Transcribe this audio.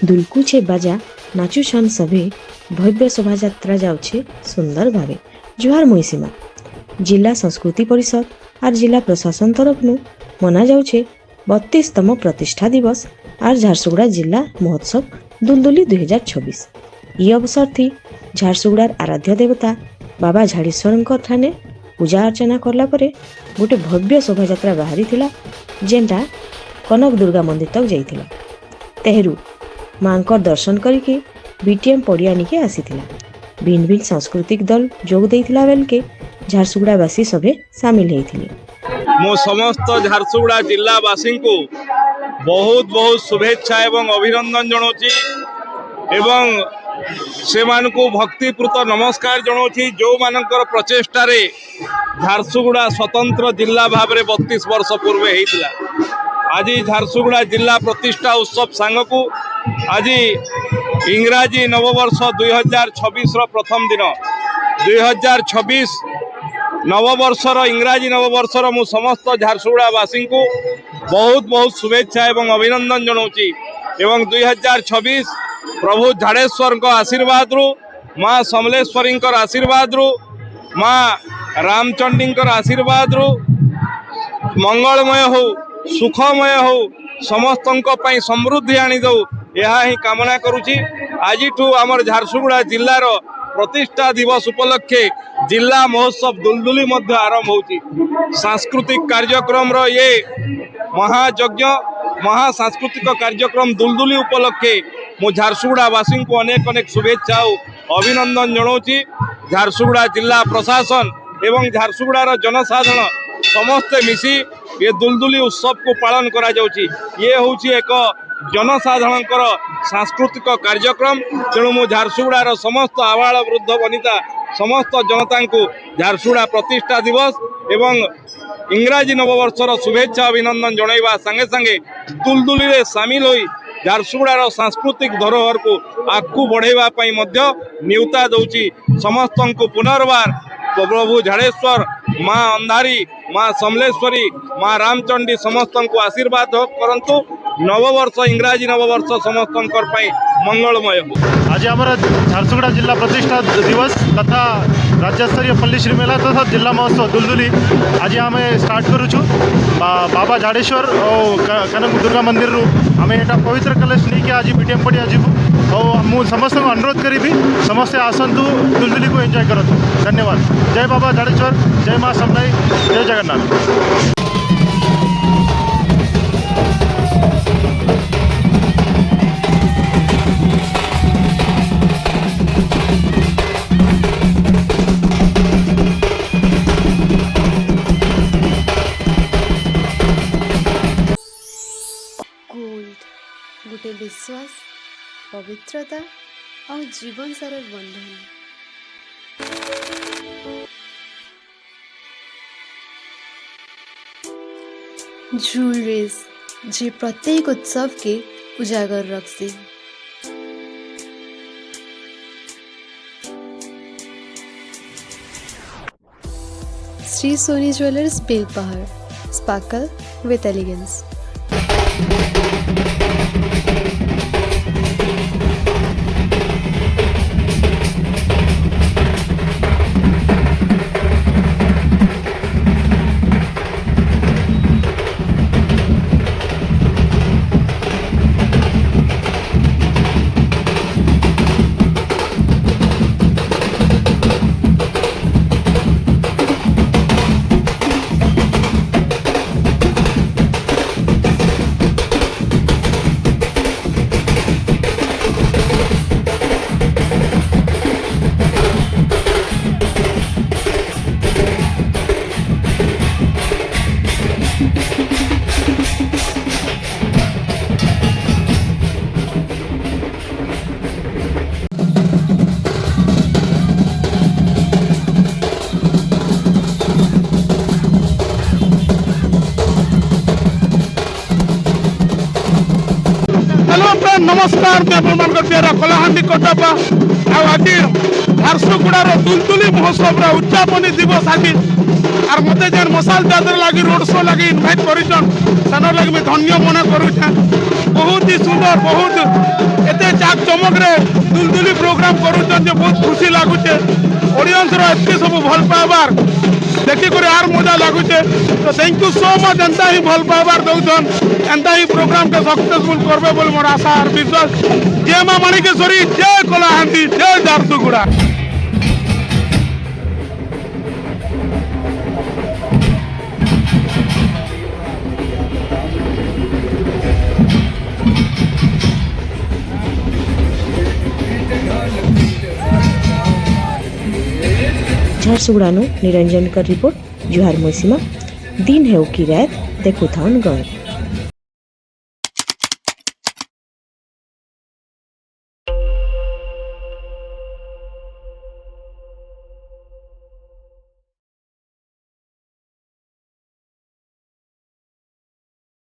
दुलकुछे बाजा नाचुछन सभे भव्य शोभायात्रा जाउछे सुंदर भावे। जुहार मुईसीमा जिला संस्कृति परिषद और जिला प्रशासन तरफ मना जाउछे 32तम प्रतिष्ठा दिवस और झारसुगुड़ा जिला महोत्सव दुलदुली 2026। ये अवसर थी झारसुगुड़ार आराध्य देवता बाबा झाड़ेश्वर ठाने पूजा अर्चना करला परे गोटे भव्य शोभायात्रा बाहरी थिला जेनटा कनक दुर्गा मंदिर तक जाइथिला। तेहरू मांकर दर्शन करके बीटीएम पड़िया निके आसीथिला। भिन्न भिन्न सांस्कृतिक दल जोग देइथिला बेलके झारसुगुड़ावासी सभे सामिल हेइथिले। मो समस्त झारसुगुड़ा जिलावासी को बहुत बहुत शुभेच्छा एवं अभिनंदन जनाऊँगी एवं से मानकु भक्तिपूत नमस्कार जनाऊँगी जो मानकर प्रचेष्टा रे झारसुगुड़ा स्वतंत्र जिला भाव में 32 वर्ष पूर्व होता। आज झारसुगुड़ा जिला प्रतिष्ठा उत्सव सांग को आज इंग्राजी नववर्ष 2026 प्रथम दिन 2026 नववर्षर इंग्राजी नववर्षर मु समस्त झारसुगुड़ावासी को बहुत बहुत शुभेच्छा एवं अभिनंदन जनाऊँगी एवं 2026 प्रभु झाड़ेश्वर आशीर्वाद रु माँ समलेश्वरी आशीर्वाद रु माँ रामचंडी आशीर्वाद रु मंगलमय हो सुखमय हो समस्त समृद्धि आनी दो यह ही कामना करुची। आज आमर झारसुगुड़ा जिलार प्रतिष्ठा दिवस उपलक्षे जिला महोत्सव दुलदुली मध्य आरंभ होची। सांस्कृतिक कार्यक्रम रो ये महायज्ञ महा सांस्कृतिक कार्यक्रम दुलदुली उपलक्षे मु झारसुगुड़ावासी को अनेक अनेक शुभेच्छा और अभिनंदन जनाऊँगी। झारसुगुड़ा जिला प्रशासन एवं झारसुगुड़ार जनसाधारण समस्ते मिसी ये दुलदुली उत्सव को पालन करा जाउची। ये होची एक जनसाधारण सांस्कृतिक कार्यक्रम तेणु मु झारसुगुड़ार समस्त आबाल वृद्ध वनिता समस्त जनता को झारसुगुड़ा प्रतिष्ठा दिवस एवं इंग्राजी नववर्षर शुभेच्छा अभिनंदन जनइबा संगे संगे दुलदुली रे सामिल होई झारसुगुड़ार सांस्कृतिक धरोहर को आगू बढ़ाइबा पई मध्य न्यूता दउची। समस्त को पुनर्बार प्रभु झाड़ेश्वर माँ अंधारी माँ समलेश्वरी माँ रामचंडी समस्त को आशीर्वाद करंतु नववर्ष इंग्राजी नववर्ष समस्त मंगलमय हो। आज आम झारसुगुड़ा जिला प्रतिष्ठा दिवस तथा राज्य स्तरीय पल्लीश्री मेला तथा जिला महोत्सव दुलदुली आज आम स्टार्ट करुचु बाबा झाड़ेश्वर और कनक दुर्गा मंदिर रु आम यहाँ पवित्र कलश नहीं आज बीटीएम पड़िया जीवु और मुझे समस्त को अनुरोध करी समस्ते आसतु दुलदुली को एंजॉय करूँ। धन्यवाद। जय बाबा झाड़ेश्वर, जय माँ समलाई, जय जगन्नाथ। गोटे विश्वास पवित्रता और जीवन सारा बंधन। ज्वेलरीज जे प्रत्येक उत्सव के उजागर रखसी। Shri Soni jewellers Belpahar, sparkle with elegance. नमस्कार प्यारा कलाहांडी कटपा आज झारसुगुड़ार दुलदुली महोत्सव उद्यापनी दिवस आज और मत जेन मसाल जात्रा लगी रोड शो लगी इनभाइट कर लगी धन्य मन कर बहुत ही सुंदर बहुत एत जाक चमक रे दुलदुली प्रोग्राम करूछन जे बहुत खुशी लागुचे ऑडियंस रो एते सब भल पाबार देखि करे आर मजा लागुचे तो थैंक यू सो मच एंता ही भल पाबार दउछन एंता ही प्रोग्राम के सक्सेसफुल करबे बोल मोर आशा और विश्वास जय मां माणिकेश्वरी जय कलाहांडी जय झारसुगुड़ा। झारसुगुड़ा निरंजन कर रिपोर्ट जुहार मोसीमा दिन है कि रात देखो थाउन गए।